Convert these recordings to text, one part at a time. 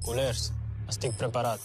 Goleiros, estic preparat.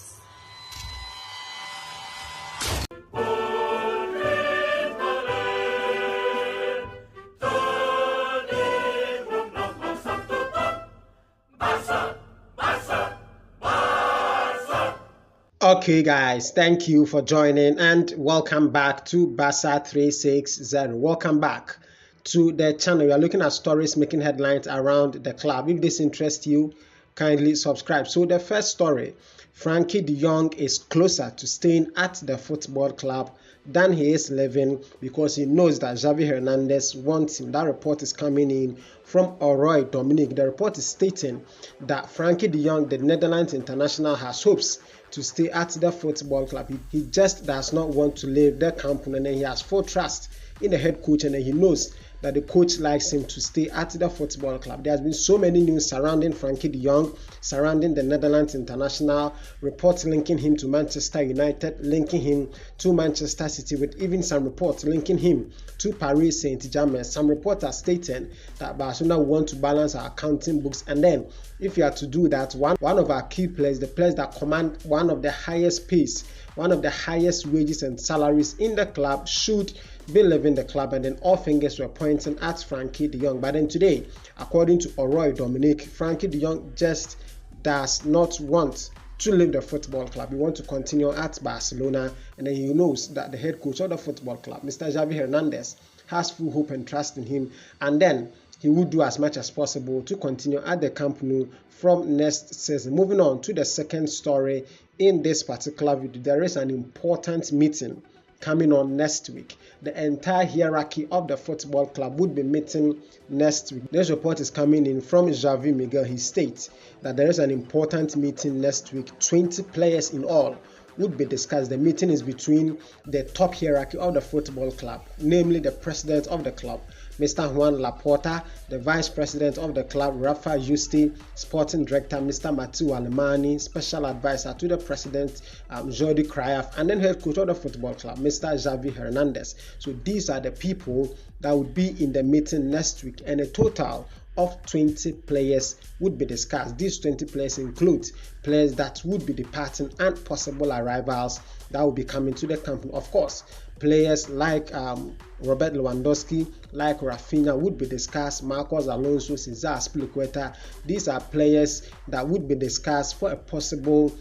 Okay guys, thank you for joining and welcome back to Barca 360. Welcome back to the channel. We are looking at stories making headlines around the club. If this interests you, kindly subscribe. So the first story, Frenkie de Jong is closer to staying at the football club than he is leaving because he knows that Xavi Hernandez wants him. That report is coming in from Oroy Dominic. The report is stating that Frenkie de Jong, the Netherlands international, has hopes to stay at the football club. He just does not want to leave the company, and he has full trust in the head coach, and he knows that the coach likes him to stay at the football club. There has been so many news surrounding Frenkie de Jong, surrounding the Netherlands international, reports linking him to Manchester United, linking him to Manchester City, with even some reports linking him to Paris Saint-Germain. Some reports are stating that Barcelona want to balance our accounting books, and then if you are to do that, one of our key players, the players that command one of the highest pays, one of the highest wages and salaries in the club, should be leaving the club, and then all fingers were pointing at Frenkie de Jong. But then today, according to Oroy Dominic, Frenkie de Jong just does not want to leave the football club. He wants to continue at Barcelona, and then he knows that the head coach of the football club, Mr. Xavi Hernandez, has full hope and trust in him, and then he will do as much as possible to continue at the Camp Nou from next season. Moving on to the second story in this particular video, there is an important meeting coming on next week. The entire hierarchy of the football club would be meeting next week. This report is coming in from Xavi Miguel. He states that there is an important meeting next week. 20 players in all would be discussed. The meeting is between the top hierarchy of the football club, namely the president of the club, Mr. Juan Laporta, the vice president of the club, Rafa Juste, sporting director, Mr. Mathieu Alemany, special advisor to the president, Jordi Cruyff, and then head coach of the football club, Mr. Xavi Hernandez. So these are the people that would be in the meeting next week, and a total of 20 players would be discussed. These 20 players include players that would be departing and possible arrivals that will be coming to the company. Of course, players like Robert Lewandowski, like Raphinha would be discussed, Marcos Alonso, Cesar Azpilicueta. These are players that would be discussed for a possible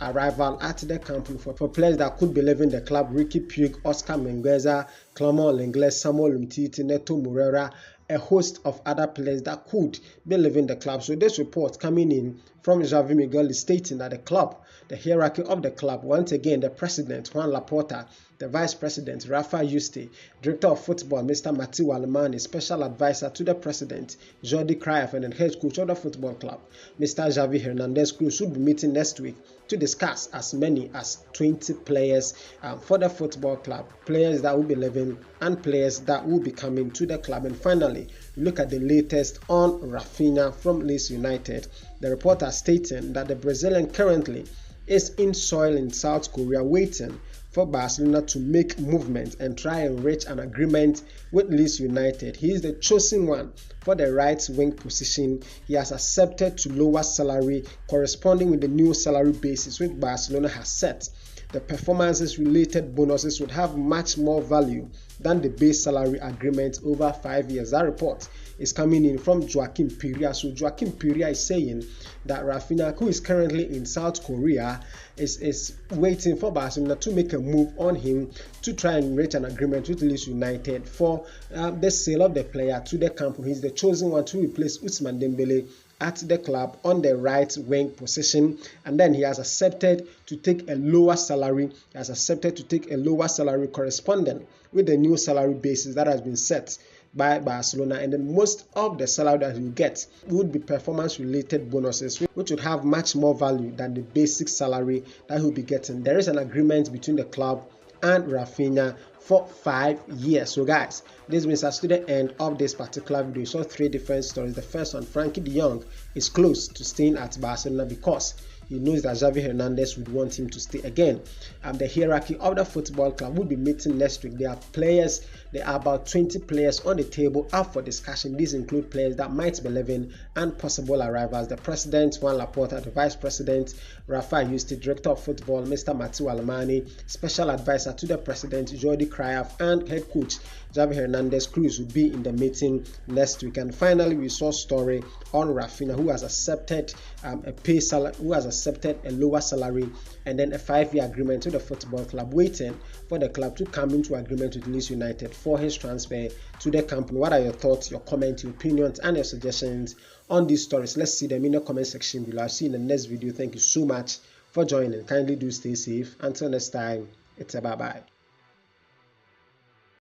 arrival at the company. For players that could be leaving the club, Ricky Puig, Oscar Mengueza, Clement Lenglet, Samuel Umtiti, Neto Moreira, a host of other players that could be leaving the club. So this report coming in from Xavi Miguel is stating that the club, the hierarchy of the club, once again, the president, Juan Laporta, the vice president, Rafa Juste, director of football, Mr. Mathieu Alemany, special advisor to the president, Jordi Cruyff, and the head coach of the football club, Mr. Xavi Hernandez, should be meeting next week to discuss as many as 20 players for the football club, players that will be leaving and players that will be coming to the club. And finally, look at the latest on Raphinha from Leeds United. The reporter stating that the Brazilian currently is in soil in South Korea waiting for Barcelona to make movement and try and reach an agreement with Leeds United. He is the chosen one for the right wing position. He has accepted to lower salary corresponding with the new salary basis which Barcelona has set. The performances related bonuses would have much more value than the base salary agreement over 5 years. That report is coming in from Joaquim Piria. So Joaquim Piria is saying that Raphinha, who is currently in South Korea, is waiting for Barcelona to make a move on him to try and reach an agreement with Leeds United for the sale of the player to the company. He's the chosen one to replace Ousmane Dembele at the club on the right wing position, and then he has accepted to take a lower salary. He has accepted to take a lower salary corresponding with the new salary basis that has been set by Barcelona, and then most of the salary that you get would be performance related bonuses which would have much more value than the basic salary that he'll be getting. There is an agreement between the club and Raphinha for 5 years. So guys, this brings us to the end of this particular video. We saw 3 different stories. The first one, Frenkie de Jong is close to staying at Barcelona because he knows that Xavi Hernandez would want him to stay again. The hierarchy of the football club will be meeting next week. There are about 20 players on the table up for discussion. These include players that might be leaving and possible arrivals. The president, Joan Laporta, the vice president, Raphinha, the director of football, Mr. Matthew Alemany, special advisor to the president, Jordi Cruyff, and head coach Xavi Hernandez Cruz will be in the meeting next week. And finally, we saw a story on Raphinha, who has accepted a lower salary and then a 5-year agreement with the football club, waiting for the club to come into agreement with Leeds United for his transfer to the company. What are your thoughts, your comments, your opinions, and your suggestions on these stories? Let's see them in the comment section below. I'll see you in the next video. Thank you so much for joining. Kindly do stay safe. Until next time, it's a bye-bye.